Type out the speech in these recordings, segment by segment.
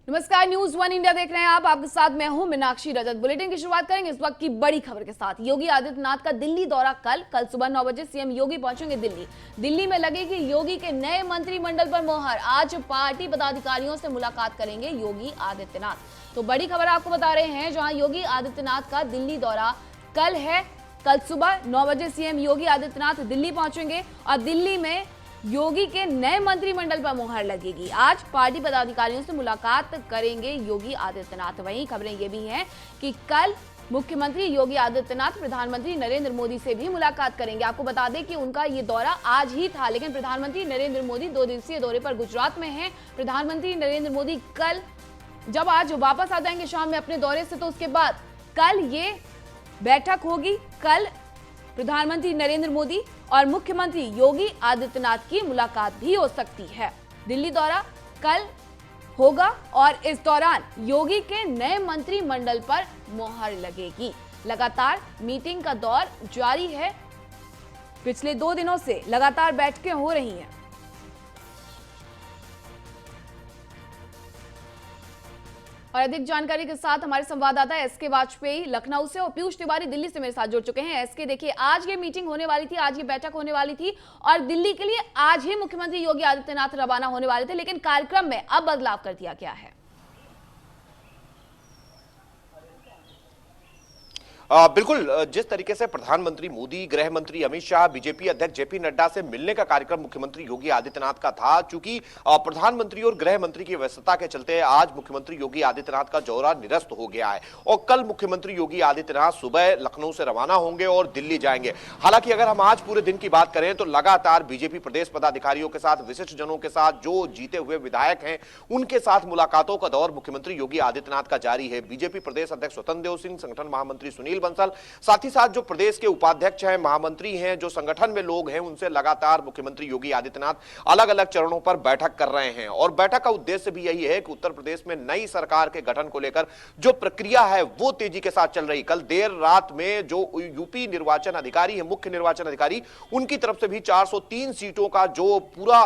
नमस्कार, news one India देख रहे हैं आप। आपके साथ मैं हूं मीनाक्षी रजत। बुलेटिन की शुरुआत करेंगे इस वक्त की बड़ी खबर के साथ। योगी आदित्यनाथ का दिल्ली दौरा कल सुबह 9 बजे सीएम योगी पहुंचेंगे दिल्ली में लगेगी योगी के नए मंत्रिमंडल पर मोहर। आज पार्टी पदाधिकारियों से मुलाकात करेंगे योगी आदित्यनाथ। तो बड़ी खबर आपको बता रहे हैं, जहां योगी आदित्यनाथ का दिल्ली दौरा कल है। कल सुबह 9 बजे सीएम योगी आदित्यनाथ दिल्ली पहुंचेंगे और दिल्ली में योगी के नए मंत्रिमंडल पर मुहर लगेगी। आज पार्टी पदाधिकारियों से मुलाकात करेंगे योगी आदित्यनाथ। वहीं खबरें ये भी हैं कि कल मुख्यमंत्री योगी आदित्यनाथ प्रधानमंत्री नरेंद्र मोदी से भी मुलाकात करेंगे। आपको बता दें कि उनका ये दौरा आज ही था, लेकिन प्रधानमंत्री नरेंद्र मोदी 2 दिवसीय दौरे पर गुजरात में हैं। प्रधानमंत्री नरेंद्र मोदी कल जब आज वापस आ जाएंगे शाम में अपने दौरे से, तो उसके बाद कल ये बैठक होगी। कल प्रधानमंत्री नरेंद्र मोदी और मुख्यमंत्री योगी आदित्यनाथ की मुलाकात भी हो सकती है। दिल्ली दौरा कल होगा और इस दौरान योगी के नए मंत्रिमंडल पर मोहर लगेगी। लगातार मीटिंग का दौर जारी है। पिछले 2 दिनों से लगातार बैठकें हो रही हैं। और अधिक जानकारी के साथ हमारे संवाददाता एसके वाजपेयी लखनऊ से और पीयूष तिवारी दिल्ली से मेरे साथ जुड़ चुके हैं। एसके, देखिए, आज ये मीटिंग होने वाली थी, आज ये बैठक होने वाली थी और दिल्ली के लिए आज ही मुख्यमंत्री योगी आदित्यनाथ रवाना होने वाले थे, लेकिन कार्यक्रम में अब बदलाव कर दिया गया है। बिल्कुल, जिस तरीके से प्रधानमंत्री मोदी, गृह मंत्री अमित शाह, बीजेपी अध्यक्ष जेपी नड्डा से मिलने का कार्यक्रम मुख्यमंत्री योगी आदित्यनाथ का था, चूंकि प्रधानमंत्री और गृह मंत्री की व्यस्तता के चलते आज मुख्यमंत्री योगी आदित्यनाथ का दौरा निरस्त हो गया है और कल मुख्यमंत्री योगी आदित्यनाथ सुबह लखनऊ से रवाना होंगे और दिल्ली जाएंगे। हालांकि अगर हम आज पूरे दिन की बात करें तो लगातार बीजेपी प्रदेश पदाधिकारियों के साथ, विशिष्ट जनों के साथ, जो जीते हुए विधायक हैं उनके साथ मुलाकातों का दौर मुख्यमंत्री योगी आदित्यनाथ का जारी है। बीजेपी प्रदेश अध्यक्ष स्वतंत्र देव सिंह, संगठन महामंत्री सुनील बंसल, साथ ही साथ जो प्रदेश के उपाध्यक्ष हैं, महामंत्री हैं, जो संगठन में लोग हैं, उनसे लगातार मुख्यमंत्री योगी आदित्यनाथ अलग अलग चरणों पर बैठक कर रहे हैं। और बैठक का उद्देश्य भी यही है कि उत्तर प्रदेश में नई सरकार के गठन को लेकर जो प्रक्रिया है वो तेजी के साथ चल रही। कल देर रात में जो यूपी निर्वाचन अधिकारी है, मुख्य निर्वाचन अधिकारी, उनकी तरफ से भी 403 सीटों का जो पूरा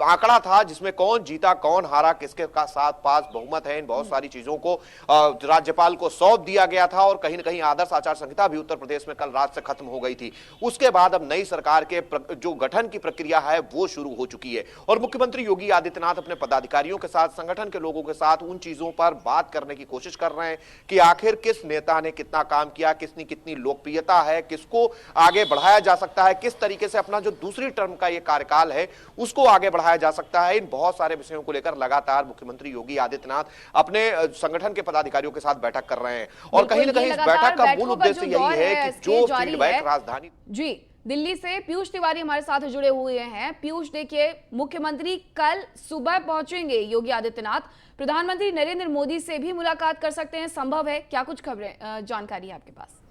आंकड़ा था, जिसमें कौन जीता कौन हारा, किसके का साथ पास बहुमत है, इन बहुत सारी चीजों को राज्यपाल को सौंप दिया गया था और कहीं ना कहीं आदर्श आचार संहिता भी उत्तर प्रदेश में कल रात से खत्म हो गई थी। उसके बाद अब नई सरकार के जो गठन की प्रक्रिया है वो शुरू हो चुकी है और मुख्यमंत्री योगी आदित्यनाथ अपने पदाधिकारियों के साथ, संगठन के लोगों के साथ उन चीजों पर बात करने की कोशिश कर रहे हैं कि आखिर किस नेता ने कितना काम किया, किसने कितनी लोकप्रियता है, किसको आगे बढ़ाया जा सकता है, किस तरीके से अपना जो दूसरी टर्म का ये कार्यकाल है उसको आगे बढ़ाया जा सकता है। इन बहुत सारे विषयों को लेकर लगातार मुख्यमंत्री योगी आदित्यनाथ अपने संगठन के पदाधिकारियों के साथ बैठक कर रहे हैं और कहीं ना कहीं इस बैठक का मूल उद्देश्य यही है कि जो फीडबैक राजधानी जी दिल्ली से पीयूष तिवारी हमारे साथ जुड़े हुए हैं। पीयूष, देखिए, मुख्यमंत्री कल सुबह पहुंचेंगे योगी आदित्यनाथ, प्रधानमंत्री नरेंद्र मोदी से भी मुलाकात कर सकते हैं, संभव है क्या? कुछ खबरें, जानकारी है आपके पास?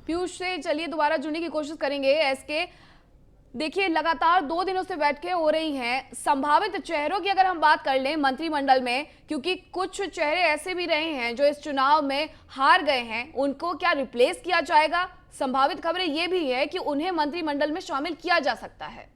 पीयूष से चलिए दोबारा जुड़ने की कोशिश करेंगे। एसके, देखिए, लगातार 2 दिनों से बैठकें हो रही हैं। संभावित चेहरों की अगर हम बात कर लें मंत्रिमंडल में, क्योंकि कुछ चेहरे ऐसे भी रहे हैं जो इस चुनाव में हार गए हैं, उनको क्या रिप्लेस किया जाएगा? संभावित खबरें ये भी है कि उन्हें मंत्रिमंडल में शामिल किया जा सकता है।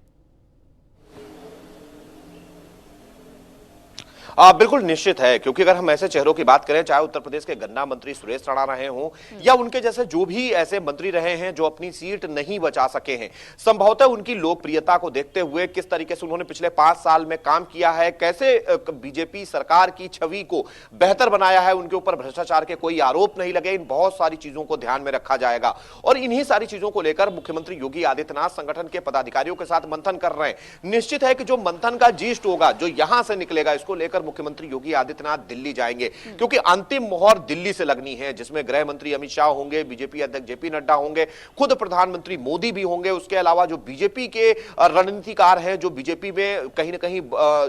बिल्कुल निश्चित है, क्योंकि अगर हम ऐसे चेहरों की बात करें, चाहे उत्तर प्रदेश के गन्ना मंत्री सुरेश राणा रहे हों या उनके जैसे जो भी ऐसे मंत्री रहे हैं जो अपनी सीट नहीं बचा सके हैं, संभवतः उनकी लोकप्रियता को देखते हुए, किस तरीके से उन्होंने पिछले 5 साल में काम किया है, कैसे बीजेपी सरकार की छवि को बेहतर बनाया है, उनके ऊपर भ्रष्टाचार के कोई आरोप नहीं लगे, इन बहुत सारी चीजों को ध्यान में रखा जाएगा और इन्हीं सारी चीजों को लेकर मुख्यमंत्री योगी आदित्यनाथ संगठन के पदाधिकारियों के साथ मंथन कर रहे हैं। निश्चित है कि जो मंथन का जीस्ट होगा, जो यहां से निकलेगा, इसको लेकर मुख्यमंत्री योगी आदित्यनाथ दिल्ली जाएंगे, क्योंकि अंतिम मोहर दिल्ली से लगनी है, जिसमें गृह मंत्री अमित शाह होंगे, बीजेपी अध्यक्ष जेपी नड्डा होंगे, खुद प्रधानमंत्री मोदी भी होंगे। उसके अलावा जो बीजेपी के रणनीतिकार हैं, जो बीजेपी में कहीं ना कहीं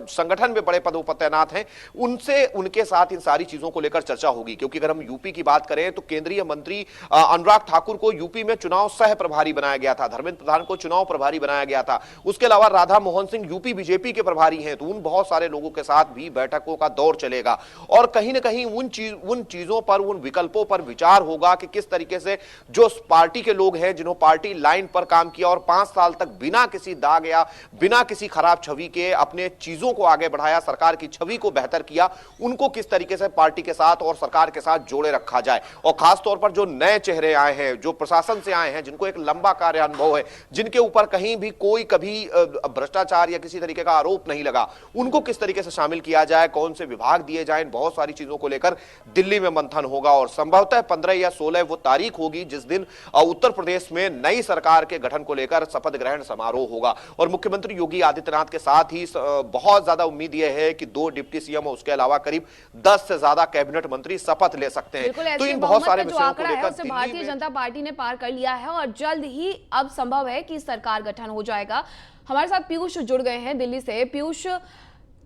संगठन में बड़े पदों पर तैनात हैं, उनसे, उनके साथ इन सारी चीजों को लेकर चर्चा होगी। क्योंकि अगर हम यूपी की बात करें तो केंद्रीय मंत्री अनुराग ठाकुर को यूपी में चुनाव सह प्रभारी बनाया गया था, धर्मेंद्र प्रधान को चुनाव प्रभारी बनाया गया था। उसके अलावा राधा मोहन सिंह यूपी बीजेपी के प्रभारी हैं, तो उन बहुत सारे लोगों के साथ भी बैठकों का दौर चलेगा और कहीं ना कहीं उन चीजों पर, उन विकल्पों पर विचार होगा कि किस तरीके से जो पार्टी के लोग हैं, जिन्होंने पार्टी लाइन पर काम किया और 5 साल तक बिना किसी दाग या बिना किसी खराब छवि के अपने चीजों को आगे बढ़ाया, सरकार की छवि को बेहतर किया, उनको किस तरीके से पार्टी के साथ और सरकार के साथ जोड़े रखा जाए। और खासतौर पर जो नए चेहरे आए हैं, जो प्रशासन से आए हैं, जिनको एक लंबा कार्य अनुभव है, जिनके ऊपर कहीं भी कोई कभी भ्रष्टाचार या किसी तरीके का आरोप नहीं लगा, उनको किस तरीके से शामिल किया जाए, कौन से विभाग दिए जाए, बहुत सारी चीजों को लेकर दिल्ली में मंथन होगा। और संभवतः 15 या 16 वो तारीख होगी जिस दिन उत्तर प्रदेश में नई सरकार के गठन को लेकर शपथ ग्रहण समारोह होगा। और मुख्यमंत्री योगी आदित्यनाथ के साथ ही बहुत ज्यादा उम्मीद यह है कि 2 डिप्टी सीएम और उसके अलावा करीब 10 से ज्यादा कैबिनेट मंत्री शपथ ले सकते हैं। तो इन बहुत सारे विषयों को लेकर भारतीय जनता पार्टी ने पार कर लिया है और जल्द ही अब संभव है कि सरकार गठन हो जाएगा। हमारे साथ पीयूष जुड़ गए हैं दिल्ली से। पीयूष,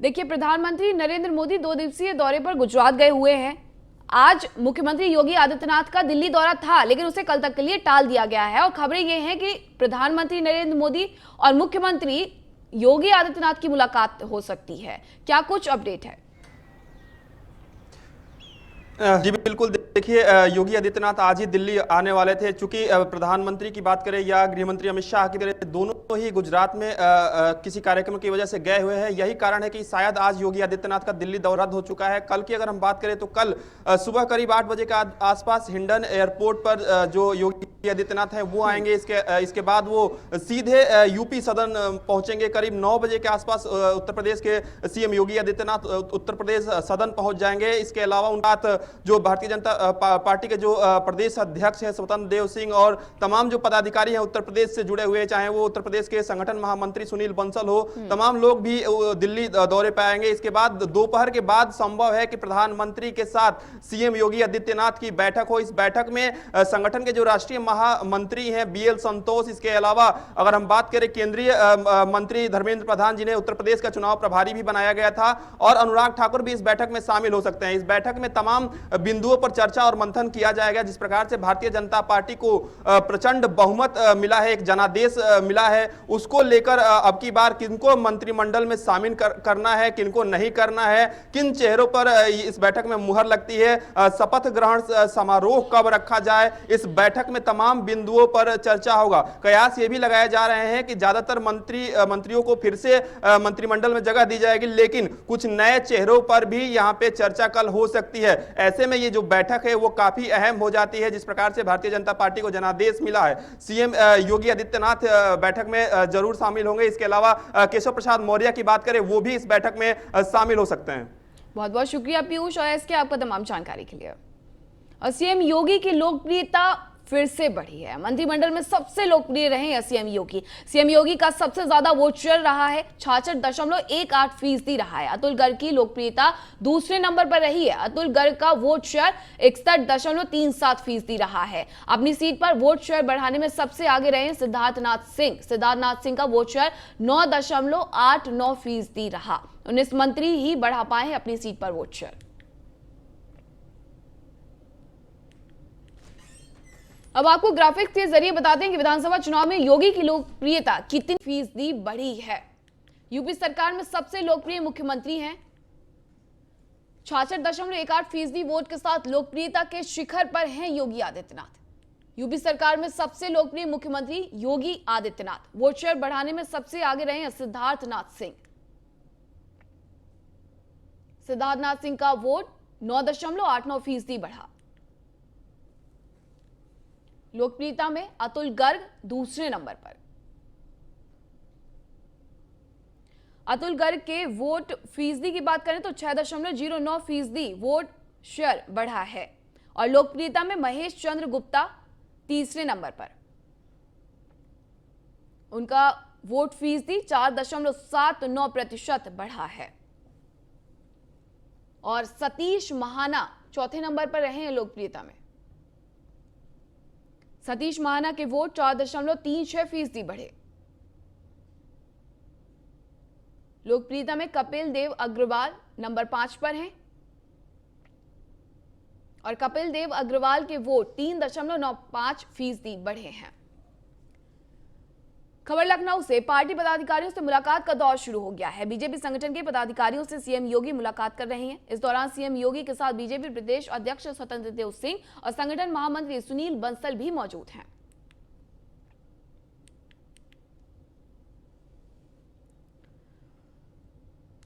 देखिए, प्रधानमंत्री नरेंद्र मोदी 2 दिवसीय दौरे पर गुजरात गए हुए हैं। आज मुख्यमंत्री योगी आदित्यनाथ का दिल्ली दौरा था, लेकिन उसे कल तक के लिए टाल दिया गया है और खबरें ये हैं कि प्रधानमंत्री नरेंद्र मोदी और मुख्यमंत्री योगी आदित्यनाथ की मुलाकात हो सकती है। क्या कुछ अपडेट है? जी बिल्कुल, देखिए, योगी आदित्यनाथ आज ही दिल्ली आने वाले थे। चूंकि प्रधानमंत्री की बात करें या गृह मंत्री अमित शाह की तरह, दोनों ही गुजरात में किसी कार्यक्रम की वजह से गए हुए हैं। यही कारण है कि शायद आज योगी आदित्यनाथ का दिल्ली दौरा रद्द हो चुका है। कल की अगर हम बात करें तो कल सुबह करीब 8 बजे का आसपास हिंडन एयरपोर्ट पर जो योगी आदित्यनाथ है वो आएंगे। इसके बाद वो सीधे यूपी सदन पहुंचेंगे। करीब 9 बजे के आसपास उत्तर प्रदेश के सीएम योगी आदित्यनाथ उत्तर प्रदेश सदन पहुंच जाएंगे। इसके अलावा उनका जो भारतीय जनता पार्टी के जो प्रदेश अध्यक्ष हैं स्वतंत्र देव सिंह और तमाम जो पदाधिकारी हैं उत्तर प्रदेश से जुड़े हुए, चाहे वो उत्तर प्रदेश के संगठन महामंत्री सुनील बंसल हो, तमाम लोग भी दिल्ली दौरे पे आएंगे। इसके बाद दोपहर के बाद संभव है कि प्रधानमंत्री के साथ सीएम योगी आदित्यनाथ की बैठक हो। इस बैठक में संगठन के जो राष्ट्रीय महामंत्री हैं बीएल संतोष, इसके अलावा अगर हम बात करें केंद्रीय मंत्री धर्मेंद्र प्रधान, जिन्हें उत्तर प्रदेश का चुनाव प्रभारी भी बनाया गया था, और अनुराग ठाकुर भी इस बैठक में शामिल हो सकते हैं। इस बैठक में तमाम बिंदुओं पर चर्चा और मंथन किया जाएगा। जिस प्रकार से भारतीय जनता पार्टी को प्रचंड बहुमत मिला है, एक जनादेश मिला है, उसको लेकर अब की बार किनको मंत्रिमंडल में शामिल करना है, किनको नहीं करना है, किन चेहरों पर इस बैठक में मुहर लगती है, शपथ ग्रहण समारोह कब रखा जाए, इस बैठक में तमाम बिंदुओं पर चर्चा होगा। कयास ये भी लगाए जा रहे हैं कि ज्यादातर मंत्रियों को फिर से मंत्रिमंडल में जगह दी जाएगी, लेकिन कुछ नए चेहरों पर भी यहां पे चर्चा कल हो सकती है। ऐसे में ये जो बैठक है वो काफी अहम हो जाती है। जिस प्रकार से भारतीय जनता पार्टी को जनादेश मिला है, सीएम योगी आदित्यनाथ बैठक में जरूर शामिल होंगे। इसके अलावा केशव प्रसाद मौर्य की बात करें, वो भी इस बैठक में शामिल हो सकते हैं। बहुत बहुत शुक्रिया पीयूष और इसके आपका तमाम जानकारी के लिए। और सीएम योगी की लोकप्रियता फिर से बढ़ी है। मंत्रिमंडल में सबसे लोकप्रिय रहे हैं सीएम योगी। सीएम योगी का सबसे ज्यादा वोट शेयर रहा है, 66.18% रहा है। अतुल गर्ग की लोकप्रियता दूसरे नंबर पर रही है। अतुल गर्ग का वोट शेयर 61.37% रहा है। अपनी सीट पर वोट शेयर बढ़ाने में सबसे आगे रहे सिद्धार्थ नाथ सिंह। सिद्धार्थ नाथ सिंह का वोट शेयर 9.89% रहा। 19 मंत्री ही बढ़ा पाए हैं अपनी सीट पर वोट शेयर। अब आपको ग्राफिक्स के जरिए बताते हैं कि विधानसभा चुनाव में योगी की लोकप्रियता कितनी फीसदी बढ़ी है। यूपी सरकार में सबसे लोकप्रिय मुख्यमंत्री हैं। 66.18% वोट के साथ लोकप्रियता के शिखर पर हैं योगी आदित्यनाथ। यूपी सरकार में सबसे लोकप्रिय मुख्यमंत्री योगी आदित्यनाथ। वोट शेयर बढ़ाने में सबसे आगे रहे हैं सिद्धार्थ नाथ सिंह। सिद्धार्थ नाथ सिंह का वोट 9.89% बढ़ा। लोकप्रियता में अतुल गर्ग दूसरे नंबर पर। अतुल गर्ग के वोट फीसदी की बात करें तो 6.09% वोट शेयर बढ़ा है। और लोकप्रियता में महेश चंद्र गुप्ता तीसरे नंबर पर। उनका वोट फीसदी 4.79% बढ़ा है। और सतीश महाना चौथे नंबर पर रहे हैं लोकप्रियता में। सतीश महाना के वोट 4.36% बढ़े। लोकप्रियता में कपिल देव अग्रवाल नंबर 5 पर हैं। और कपिल देव अग्रवाल के वोट 3.95% बढ़े हैं। खबर लखनऊ से। पार्टी पदाधिकारियों से मुलाकात का दौर शुरू हो गया है। बीजेपी संगठन के पदाधिकारियों से सीएम योगी मुलाकात कर रहे हैं। इस दौरान सीएम योगी के साथ बीजेपी प्रदेश अध्यक्ष स्वतंत्र देव सिंह और संगठन महामंत्री सुनील बंसल भी मौजूद हैं।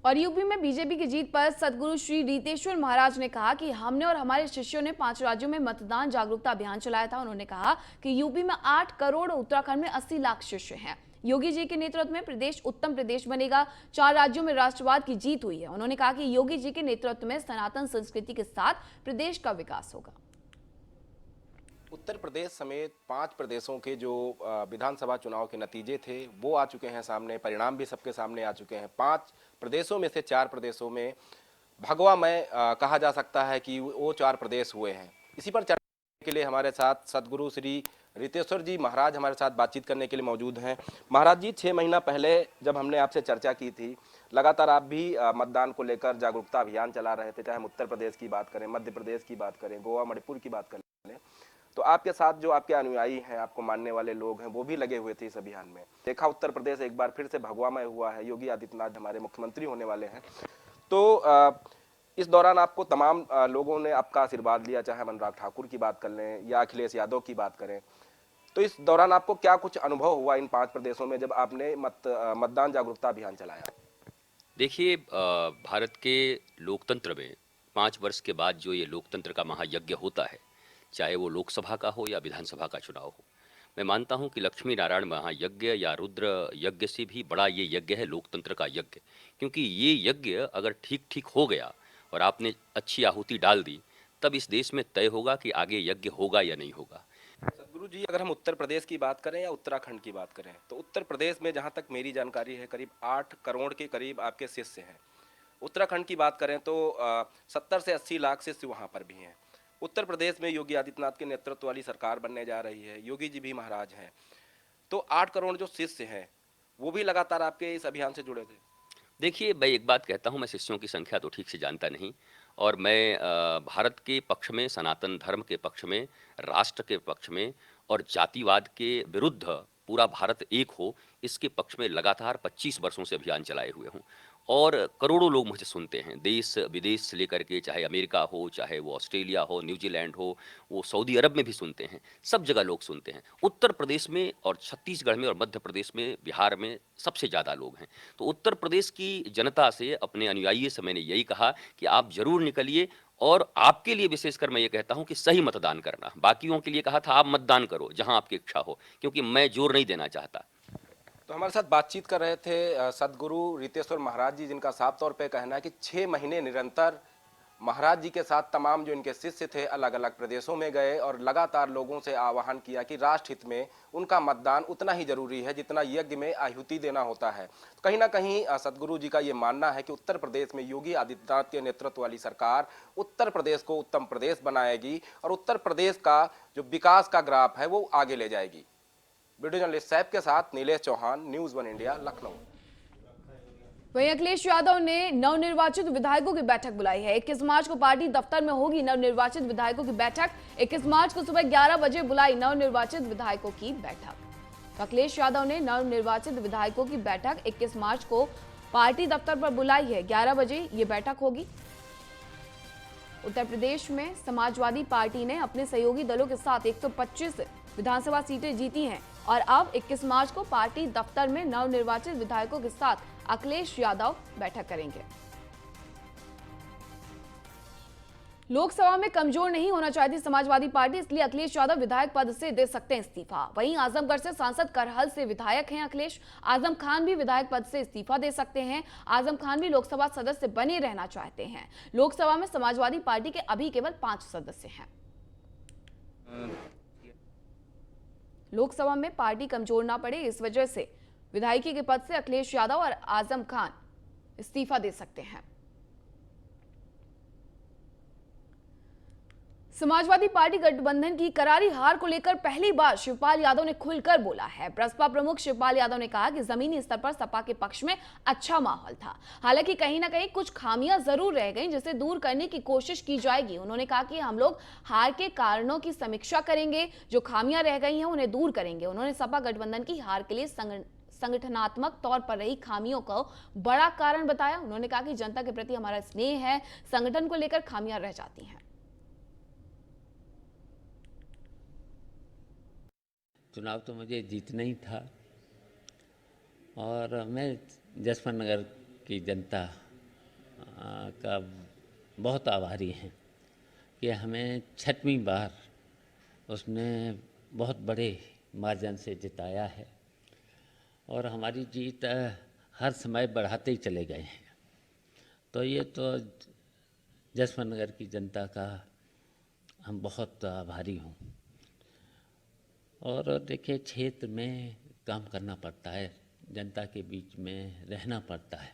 और यूपी में बीजेपी की जीत पर सदगुरु श्री रीतेश्वर महाराज ने कहा कि हमने और हमारे शिष्यों ने 5 राज्यों में मतदान जागरूकता अभियान चलाया था। उन्होंने कहा कि यूपी में 8 करोड़, उत्तराखंड में 80 लाख शिष्य हैं। योगी जी के नेतृत्व में प्रदेश उत्तम प्रदेश बनेगा। 4 राज्यों में राष्ट्रवाद की जीत हुई है। उन्होंने कहा कि योगी जी के नेतृत्व में सनातन संस्कृति के साथ प्रदेश का विकास होगा। उत्तर प्रदेश समेत 5 प्रदेशों के जो विधानसभा चुनाव के नतीजे थे वो आ चुके हैं सामने, परिणाम भी सबके सामने आ चुके हैं। 5 प्रदेशों में से 4 प्रदेशों में भगवामय कहा जा सकता है कि वो 4 प्रदेश हुए हैं। इसी पर चर्चा करने के लिए हमारे साथ सदगुरु श्री रीतेश्वर जी महाराज हमारे साथ बातचीत करने के लिए मौजूद हैं। महाराज जी, 6 महीना पहले जब हमने आपसे चर्चा की थी, लगातार आप भी मतदान को लेकर जागरूकता अभियान चला रहे थे, चाहे हम उत्तर प्रदेश की बात करें, मध्य प्रदेश की बात करें, गोवा मणिपुर की बात करें, तो आपके साथ जो आपके अनुयायी हैं, आपको मानने वाले लोग हैं, वो भी लगे हुए थे इस अभियान में। देखा उत्तर प्रदेश एक बार फिर से भगवामय हुआ है, योगी आदित्यनाथ हमारे मुख्यमंत्री होने वाले हैं। तो इस दौरान आपको तमाम लोगों ने आपका आशीर्वाद लिया, चाहे अनुराग ठाकुर की बात कर लें या अखिलेश यादव की बात करें। तो इस दौरान आपको क्या कुछ अनुभव हुआ इन 5 प्रदेशों में जब आपने मतदान जागरूकता अभियान चलाया? देखिए, भारत के लोकतंत्र में 5 वर्ष के बाद जो ये लोकतंत्र का महायज्ञ होता है, चाहे वो लोकसभा का हो या विधानसभा का चुनाव हो, मैं मानता हूं कि लक्ष्मी नारायण महायज्ञ या रुद्र यज्ञ से भी बड़ा ये यज्ञ है लोकतंत्र का यज्ञ। क्योंकि ये यज्ञ अगर ठीक ठीक हो गया और आपने अच्छी आहुति डाल दी, तब इस देश में तय होगा कि आगे यज्ञ होगा या नहीं होगा। सदगुरु जी, अगर हम उत्तर प्रदेश की बात करें या उत्तराखंड की बात करें, तो उत्तर प्रदेश में जहां तक मेरी जानकारी है करीब 8 करोड़ के करीब आपके शिष्य हैं। उत्तराखंड की बात करें तो 70 से 80 लाख शिष्य वहां पर भी हैं। उत्तर प्रदेश में योगी आदित्यनाथ के नेतृत्व वाली सरकार बनने जा रही है, योगी जी भी महाराज हैं, तो 8 करोड़ जो शिष्य हैं वो भी लगातार आपके इस अभियान से जुड़े थे। देखिए, मैं एक बात कहता हूं, मैं शिष्यों की संख्या तो ठीक से जानता नहीं, और मैं भारत के पक्ष में, सनातन धर्म के पक्ष में, राष्ट्र के पक्ष में और जातिवाद के विरुद्ध पूरा भारत एक हो, इसके पक्ष में लगातार 25 वर्षों से अभियान चलाए हुए हूँ। और करोड़ों लोग मुझे सुनते हैं, देश विदेश से लेकर के, चाहे अमेरिका हो, चाहे वो ऑस्ट्रेलिया हो, न्यूजीलैंड हो, वो सऊदी अरब में भी सुनते हैं, सब जगह लोग सुनते हैं। उत्तर प्रदेश में और छत्तीसगढ़ में और मध्य प्रदेश में, बिहार में सबसे ज़्यादा लोग हैं। तो उत्तर प्रदेश की जनता से, अपने अनुयायी से मैंने यही कहा कि आप जरूर निकलिए, और आपके लिए विशेषकर मैं ये कहता हूं कि सही मतदान करना। बाकियों के लिए कहा था आप मतदान करो जहां आपकी इच्छा हो, क्योंकि मैं जोर नहीं देना चाहता। तो हमारे साथ बातचीत कर रहे थे सदगुरु रीतेश्वर महाराज जी, जिनका साफ तौर पे कहना है कि 6 महीने निरंतर महाराज जी के साथ तमाम जो इनके शिष्य थे अलग अलग प्रदेशों में गए और लगातार लोगों से आह्वान किया कि राष्ट्र हित में उनका मतदान उतना ही जरूरी है जितना यज्ञ में आहुति देना होता है। तो कहीं ना कहीं सदगुरु जी का ये मानना है कि उत्तर प्रदेश में योगी आदित्यनाथ के नेतृत्व वाली सरकार उत्तर प्रदेश को उत्तम प्रदेश बनाएगी और उत्तर प्रदेश का जो विकास का ग्राफ है वो आगे ले जाएगी। वीडियो जर्नलिस्ट साहब के साथ नीलेश चौहान, न्यूज़ 1 इंडिया, लखनऊ। वहीं अखिलेश यादव ने नवनिर्वाचित विधायकों की बैठक बुलाई है। 21 मार्च को पार्टी दफ्तर में होगी नवनिर्वाचित विधायकों की बैठक। 21 मार्च को सुबह 11 बजे बुलाई नवनिर्वाचित विधायकों की बैठक। तो अखिलेश यादव ने नवनिर्वाचित विधायकों की बैठक 21 मार्च को पार्टी दफ्तर पर बुलाई है। 11 बजे ये बैठक होगी। उत्तर प्रदेश में समाजवादी पार्टी ने अपने सहयोगी दलों के साथ 125 विधानसभा सीटें जीती हैं और अब 21 मार्च को पार्टी दफ्तर में नवनिर्वाचित विधायकों के साथ अखिलेश यादव बैठक करेंगे। लोकसभा में कमजोर नहीं होना चाहती समाजवादी पार्टी, इसलिए अखिलेश यादव विधायक पद से दे सकते हैं इस्तीफा। वहीं आजमगढ़ से सांसद करहल से विधायक हैं अखिलेश। आजम खान भी विधायक पद से इस्तीफा दे सकते हैं। आजम खान भी लोकसभा सदस्य बने रहना चाहते हैं। लोकसभा में समाजवादी पार्टी के अभी केवल 5 सदस्य हैं। लोकसभा में पार्टी कमजोर ना पड़े, इस वजह से विधायकी के पद से अखिलेश यादव और आजम खान इस्तीफा दे सकते हैं। समाजवादी पार्टी गठबंधन की करारी हार को लेकर पहली बार शिवपाल यादव ने खुलकर बोला है। प्रसपा प्रमुख शिवपाल यादव ने कहा कि जमीनी स्तर पर सपा के पक्ष में अच्छा माहौल था, हालांकि कहीं ना कहीं कुछ खामियां जरूर रह गईं जिसे दूर करने की कोशिश की जाएगी। उन्होंने कहा कि हम लोग हार के कारणों की समीक्षा करेंगे, जो खामियां रह गई हैं उन्हें दूर करेंगे। उन्होंने सपा गठबंधन की हार के लिए संगठनात्मक तौर पर रही खामियों को बड़ा कारण बताया। उन्होंने कहा कि जनता के प्रति हमारा स्नेह है, संगठन को लेकर खामियां रह जाती हैं। चुनाव तो मुझे जीतना ही था और मैं जसवंत नगर की जनता का बहुत आभारी हैं कि हमें 6वीं बार उसने बहुत बड़े मार्जिन से जिताया है और हमारी जीत हर समय बढ़ाते ही चले गए हैं। तो ये तो जसवंत नगर की जनता का हम बहुत आभारी हूँ। और देखिए, क्षेत्र में काम करना पड़ता है, जनता के बीच में रहना पड़ता है,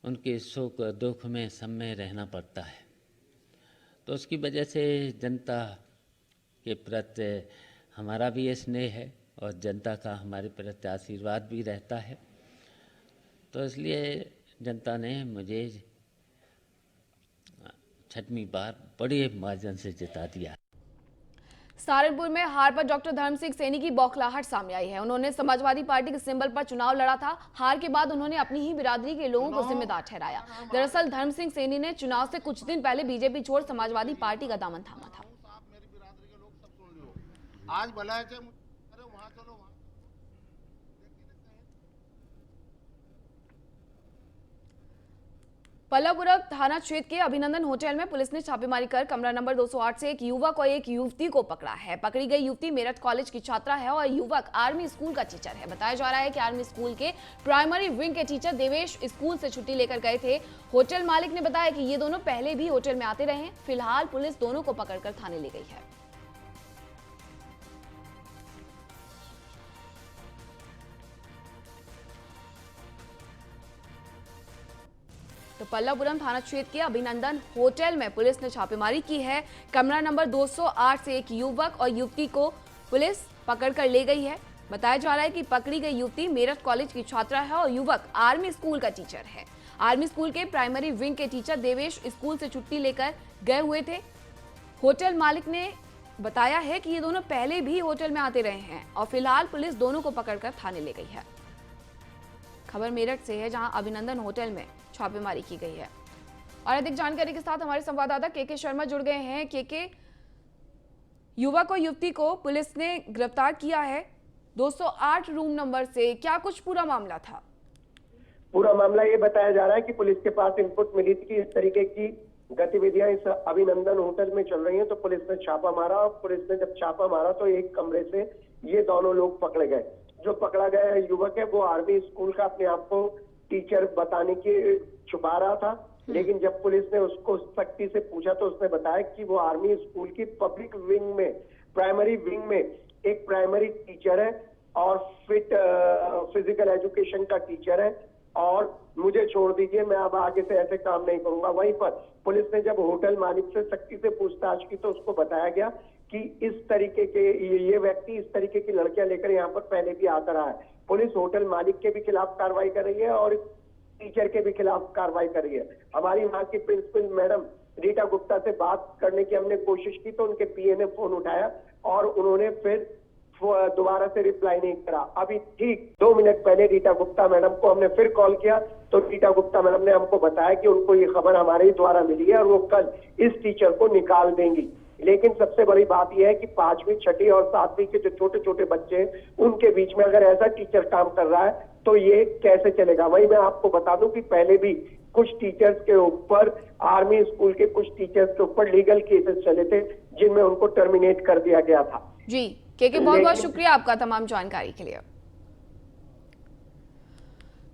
उनके सुख दुख में सब में रहना पड़ता है। तो उसकी वजह से जनता के प्रति हमारा भी स्नेह है और जनता का हमारे प्रति आशीर्वाद भी रहता है। तो इसलिए जनता ने मुझे 6वीं बार बड़े मार्जिन से जिता दिया। सहारनपुर में हार पर डॉक्टर धर्म सिंह सैनी की बौखलाहट सामने आई है। उन्होंने समाजवादी पार्टी के सिंबल पर चुनाव लड़ा था। हार के बाद उन्होंने अपनी ही बिरादरी के लोगों को जिम्मेदार ठहराया। दरअसल धर्म सिंह सैनी ने चुनाव से कुछ दिन पहले बीजेपी छोड़ समाजवादी पार्टी का दामन थामा था। आज भला है वहां चलो। पल्लवपुरा थाना क्षेत्र के अभिनंदन होटल में पुलिस ने छापेमारी कर कमरा नंबर 208 से एक युवक और एक युवती को पकड़ा है। पकड़ी गई युवती मेरठ कॉलेज की छात्रा है और युवक आर्मी स्कूल का टीचर है। बताया जा रहा है कि आर्मी स्कूल के प्राइमरी विंग के टीचर देवेश स्कूल से छुट्टी लेकर गए थे। होटल मालिक ने बताया कि ये दोनों पहले भी होटल में आते रहे हैं। फिलहाल पुलिस दोनों को पकड़कर थाने ले गई है। तो पल्लवपुरम थाना क्षेत्र के अभिनंदन होटल में पुलिस ने छापेमारी की है। कमरा नंबर 208 से एक युवक और युवती को पुलिस पकड़कर ले गई है। बताया जा रहा है कि पकड़ी गई युवती मेरठ कॉलेज की छात्रा है और युवक आर्मी स्कूल का टीचर है। आर्मी स्कूल के प्राइमरी विंग के टीचर देवेश स्कूल से छुट्टी लेकर गए हुए थे। होटल मालिक ने बताया है कि ये दोनों पहले भी होटल में आते रहे हैं और फिलहाल पुलिस दोनों को पकड़कर थाने ले गई है। खबर मेरठ से है, जहां अभिनंदन होटल में छापेमारी की गई है। और अधिक जानकारी के साथ हमारे संवाददाता के शर्मा जुड़ गए हैं। के युवक और युवती को पुलिस ने गिरफ्तार किया है 208 रूम नंबर से। क्या कुछ पूरा मामला था? पूरा मामला ये बताया जा रहा है कि पुलिस के पास इनपुट मिली थी कि इस तरीके की गतिविधियां इस अभिनंदन होटल में चल रही हैं। तो पुलिस ने छापा मारा और पुलिस ने जब छापा मारा तो एक कमरे से ये दोनों लोग पकड़े गए। जो पकड़ा गया युवक है वो आर्मी स्कूल का अपने आप को टीचर बताने की छुपा रहा था, लेकिन जब पुलिस ने उसको सख्ती से पूछा तो उसने बताया कि वो आर्मी स्कूल की पब्लिक विंग में, प्राइमरी विंग में एक प्राइमरी टीचर है और फिजिकल एजुकेशन का टीचर है और मुझे छोड़ दीजिए, मैं अब आगे से ऐसे काम नहीं करूंगा। वहीं पर पुलिस ने जब होटल मालिक से सख्ती से पूछताछ की तो उसको बताया गया कि इस तरीके के ये व्यक्ति इस तरीके की लड़कियां लेकर यहाँ पर पहले भी आता रहा है। पुलिस होटल मालिक के भी खिलाफ कार्रवाई कर रही है और टीचर के भी खिलाफ कार्रवाई कर रही है। हमारी वहां की प्रिंसिपल मैडम रीटा गुप्ता से बात करने की हमने कोशिश की तो उनके पीए ने फोन उठाया और उन्होंने फिर दोबारा से रिप्लाई नहीं करा। अभी ठीक 2 मिनट पहले रीटा गुप्ता मैडम को हमने फिर कॉल किया तो रीटा गुप्ता मैडम ने हमको बताया कि उनको ये खबर हमारे ही द्वारा मिली है और वो कल इस टीचर को निकाल देंगी। लेकिन सबसे बड़ी बात यह है कि 5वीं, 6वीं और 7वीं के जो छोटे छोटे बच्चे हैं उनके बीच में अगर ऐसा टीचर काम कर रहा है तो ये कैसे चलेगा। वही मैं आपको बता दूं कि पहले भी कुछ टीचर्स के ऊपर, आर्मी स्कूल के कुछ टीचर्स के ऊपर लीगल केसेस चले थे जिनमें उनको टर्मिनेट कर दिया गया था। जी के बहुत बहुत शुक्रिया आपका तमाम जानकारी के लिए।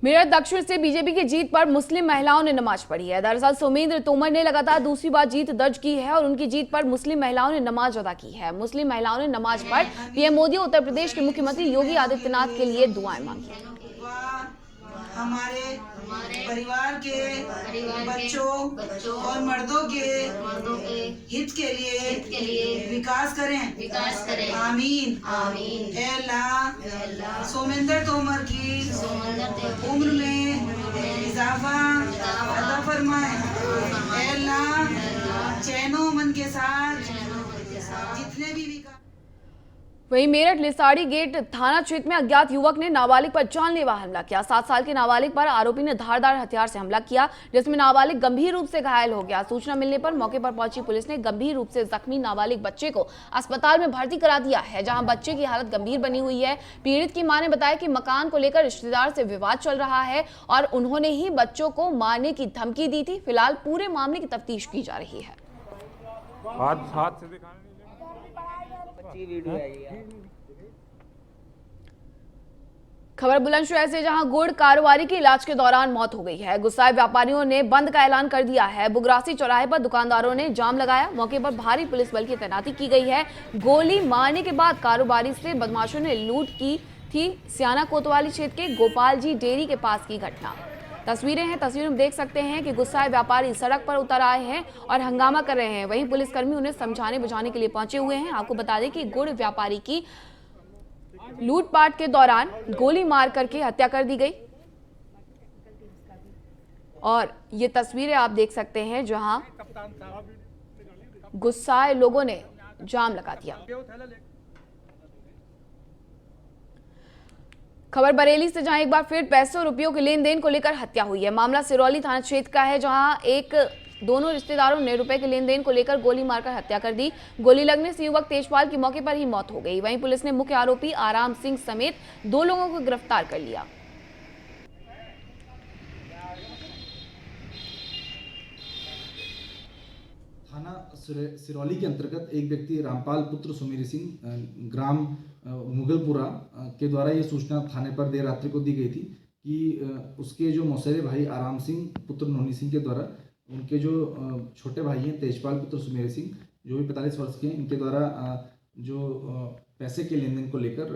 मेरठ दक्षिण से बीजेपी की जीत पर मुस्लिम महिलाओं ने नमाज पढ़ी है। दरअसल सुमेंद्र तोमर ने लगातार दूसरी बार जीत दर्ज की है और उनकी जीत पर मुस्लिम महिलाओं ने नमाज अदा की है। मुस्लिम महिलाओं ने नमाज पढ़ पीएम मोदी और उत्तर प्रदेश के मुख्यमंत्री योगी आदित्यनाथ के लिए दुआएं मांगी। हमारे परिवार के बच्चों और मर्दों के हित के लिए विकास करें आमीन। ए अल्लाह सोमेंद्र तोमर की उम्र में इजाफा अता फरमाए। ए अल्लाह चैनो मन के साथ जितने भी विकास। वहीं मेरठ लिसाड़ी गेट थाना क्षेत्र में अज्ञात युवक ने नाबालिग पर जानलेवा हमला किया। 7 साल के नाबालिग पर आरोपी ने धारदार हथियार से हमला किया, जिसमें नाबालिग गंभीर रूप से घायल हो गया। सूचना मिलने पर मौके पर पहुंची पुलिस ने गंभीर रूप से जख्मी नाबालिग बच्चे को अस्पताल में भर्ती करा दिया है, जहां बच्चे की हालत गंभीर बनी हुई है। पीड़ित की मां ने बताया कि मकान को लेकर रिश्तेदार से विवाद चल रहा है और उन्होंने ही बच्चों को मारने की धमकी दी थी। फिलहाल पूरे मामले की तफ्तीश की जा रही है। खबर बुलंदशहर से, जहां गुड़ कारोबारी की इलाज के दौरान मौत हो गई है। गुस्साए व्यापारियों ने बंद का ऐलान कर दिया है। बुगरासी चौराहे पर दुकानदारों ने जाम लगाया। मौके पर भारी पुलिस बल की तैनाती की गई है। गोली मारने के बाद कारोबारी से बदमाशों ने लूट की थी। सियाना कोतवाली क्षेत्र के गोपाल जी डेयरी के पास की घटना। तस्वीरें में देख सकते हैं कि गुस्साए व्यापारी सड़क पर उतर आए हैं और हंगामा कर रहे हैं। वहीं पुलिसकर्मी उन्हें समझाने बुझाने के लिए पहुंचे हुए हैं। आपको बता दें कि गुड़ व्यापारी की लूटपाट के दौरान गोली मार करके हत्या कर दी गई और ये तस्वीरें आप देख सकते हैं जहां गुस्साए लोगों ने जाम लगा दिया। खबर बरेली से, जहां एक बार फिर पैसों रुपयों के लेन देन को लेकर हत्या हुई है। मामला सिरौली थाना क्षेत्र का है, जहां दोनों रिश्तेदारों ने रुपए के लेन देन को लेकर गोली मारकर हत्या कर दी। गोली लगने से युवक तेजपाल की मौके पर ही मौत हो गई। वहीं पुलिस ने मुख्य आरोपी आराम सिंह समेत 2 लोगों को गिरफ्तार कर लिया। थाना सिरौली के अंतर्गत एक व्यक्ति रामपाल पुत्र सुमेर सिंह ग्राम मुगलपुरा के द्वारा ये सूचना थाने पर देर रात्रि को दी गई थी कि उसके जो मौसेरे भाई आराम सिंह पुत्र नोनी सिंह के द्वारा उनके जो छोटे भाई हैं तेजपाल पुत्र सुमेर सिंह जो भी 45 वर्ष के हैं, इनके द्वारा जो पैसे के लेन देन को लेकर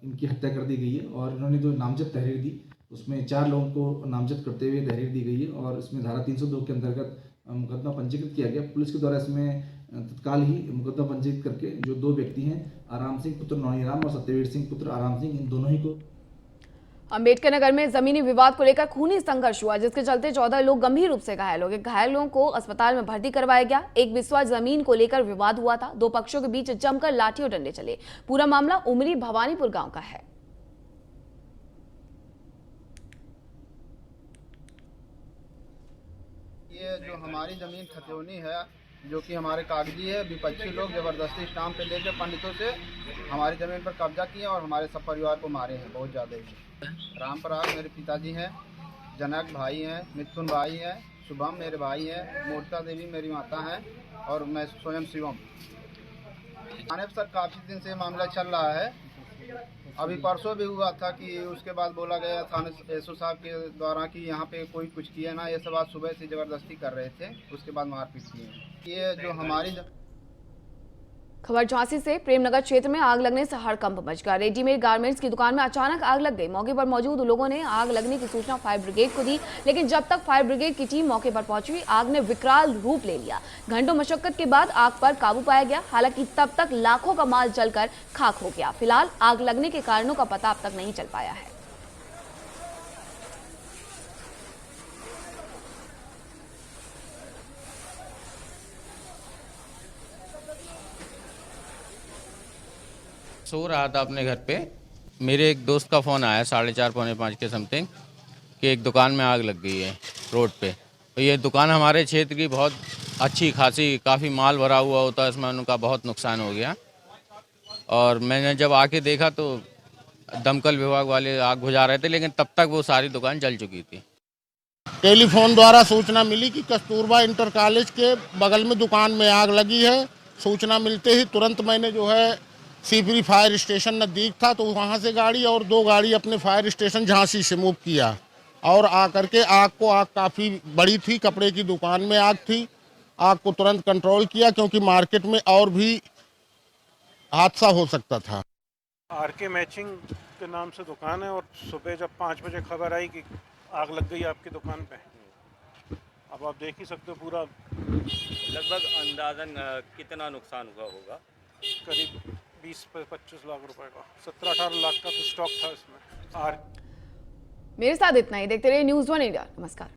इनकी हत्या कर दी गई है। और इन्होंने जो नामजद तहरीर दी उसमें 4 लोगों को नामजद करते हुए तहरीर दी गई है और इसमें धारा 302 के अंतर्गत मुकदमा पंजीकृत किया गया। पुलिस के द्वारा इसमें तत्काल ही मुकदमा पंजीकृत करके जो 2 व्यक्ति हैं आराम सिंह पुत्र नौनीराम और सत्यवीर सिंह पुत्र आराम सिंह, इन दोनों ही को। अंबेडकर नगर में जमीनी विवाद को लेकर खूनी संघर्ष हुआ, जिसके चलते 14 लोग गंभीर रूप से घायल हो गए। घायलों को अस्पताल में भर्ती करवाया गया। एक बिस्वा जमीन को लेकर विवाद हुआ था। 2 पक्षों के बीच जमकर लाठी और डंडे चले। पूरा मामला उमरी भवानीपुर गांव का है। ये जो हमारी जमीन खतौनी है, जो कि हमारे कागजी है, विपक्षी लोग जबरदस्ती स्टाम्प पे लेकर पंडितों से हमारी जमीन पर कब्जा किए और हमारे सब परिवार को मारे हैं बहुत ज़्यादा ही। रामपराग मेरे पिताजी हैं, जनक भाई हैं, मिथुन भाई हैं, शुभम मेरे भाई हैं, मूर्ता देवी मेरी माता हैं और मैं स्वयं शिवम। थाने पर सर काफ़ी दिन से मामला चल रहा है। अभी परसों भी हुआ था कि उसके बाद बोला गया थाने एसओ साहब के द्वारा कि यहाँ पे कोई कुछ किया ना, ये सब आज सुबह से ज़बरदस्ती कर रहे थे, उसके बाद मारपीट की। ये जो हमारी खबर झांसी से, प्रेमनगर क्षेत्र में आग लगने से हड़कंप मच गया। रेडीमेड गारमेंट्स की दुकान में अचानक आग लग गई। मौके पर मौजूद लोगों ने आग लगने की सूचना फायर ब्रिगेड को दी, लेकिन जब तक फायर ब्रिगेड की टीम मौके पर पहुंची, आग ने विकराल रूप ले लिया। घंटों मशक्कत के बाद आग पर काबू पाया गया। हालांकि तब तक लाखों का माल जलकर खाक हो गया। फिलहाल आग लगने के कारणों का पता अब तक नहीं चल पाया है। सो रहा था अपने घर पे, मेरे एक दोस्त का फ़ोन आया 4:30 पौने 5 के समथिंग कि एक दुकान में आग लग गई है रोड पे। तो ये दुकान हमारे क्षेत्र की बहुत अच्छी खासी, काफ़ी माल भरा हुआ होता है, इसमें उनका बहुत नुकसान हो गया। और मैंने जब आके देखा तो दमकल विभाग वाले आग बुझा रहे थे, लेकिन तब तक वो सारी दुकान जल चुकी थी। टेलीफोन द्वारा सूचना मिली कि कस्तूरबा इंटर कॉलेज के बगल में दुकान में आग लगी है। सूचना मिलते ही तुरंत मैंने जो है सीपरी फायर स्टेशन नज़दीक था तो वहाँ से गाड़ी और 2 गाड़ी अपने फायर स्टेशन झांसी से मूव किया और आकर के आग काफ़ी बड़ी थी, कपड़े की दुकान में आग थी। आग को तुरंत कंट्रोल किया क्योंकि मार्केट में और भी हादसा हो सकता था। आरके मैचिंग के नाम से दुकान है और सुबह जब 5 बजे खबर आई कि आग लग गई आपकी दुकान पे, अब आप देख ही सकते हो पूरा लगभग अंदाजन कितना नुकसान हुआ होगा? करीब 20-25 लाख रुपए का, 17-18 लाख का तो स्टॉक था इसमें। मेरे साथ इतना ही। देखते रहिए न्यूज़ 1 इंडिया। नमस्कार।